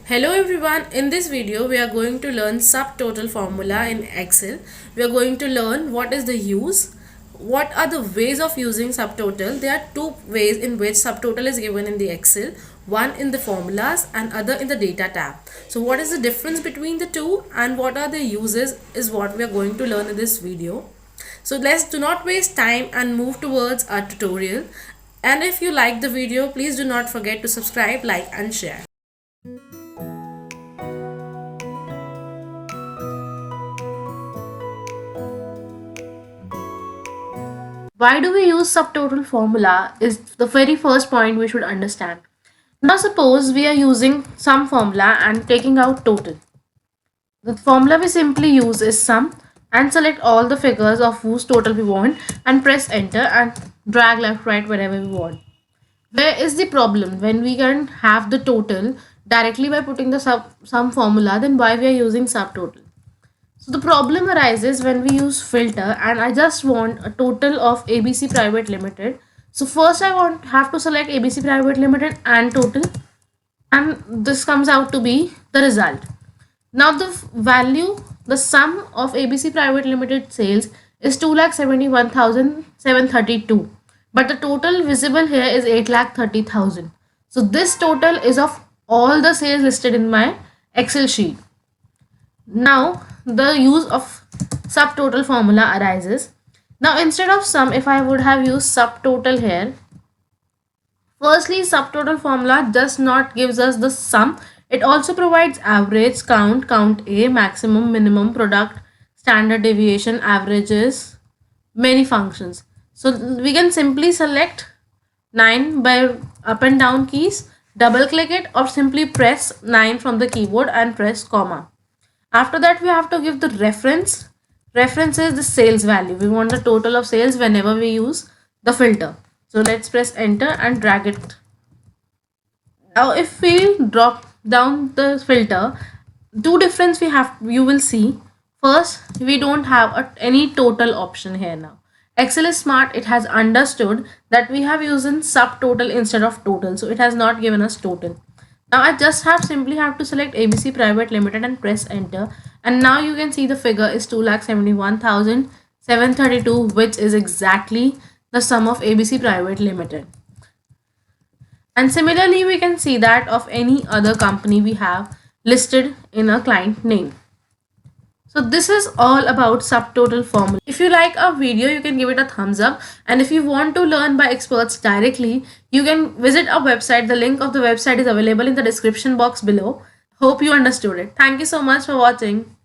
Hello everyone, in this video we are going to learn subtotal formula in Excel. We are going to learn what is the use, what are the ways of using subtotal. There are two ways in which subtotal is given in the Excel, one in the formulas and other in the data tab. So what is the difference between the two and what are the uses is what we are going to learn in this video. So let's do not waste time and move towards our tutorial. And if you like the video, please do not forget to subscribe, like and share. Why do we use subtotal formula is the very first point we should understand. Now suppose we are using sum formula and taking out total. The formula we simply use is sum and select all the figures of whose total we want and press enter and drag left right wherever we want. Where is the problem? When we can have the total directly by putting the sum formula, then why we are using subtotal? So the problem arises when we use filter and I just want a total of ABC Private Limited. So first I have to select ABC Private Limited and total, and this comes out to be the result. Now the value, the sum of ABC Private Limited sales is 2,71,732, but the total visible here is 8,30,000. So this total is of all the sales listed in my Excel sheet. Now the use of subtotal formula arises. Now instead of sum, if I would have used subtotal here, firstly subtotal formula does not gives us the sum. It also provides average, count A, maximum, minimum, product, standard deviation, averages, many functions. So we can simply select 9 by up and down keys, double click it or simply press 9 from the keyboard and press comma. After that we have to give the reference. Reference is the sales value. We want the total of sales whenever we use the filter. So let's press enter and drag it. Now if we drop down the filter, two difference you will see. First, we don't have any total option here now. Excel is smart. It has understood that we have used in subtotal instead of total. So it has not given us total. Now I just simply have to select ABC Private Limited and press enter, and now you can see the figure is 2,71,732, which is exactly the sum of ABC Private Limited. And similarly we can see that of any other company we have listed in a client name. So this is all about subtotal formula. If you like our video, you can give it a thumbs up. And if you want to learn by experts directly, you can visit our website. The link of the website is available in the description box below. Hope you understood it. Thank you so much for watching.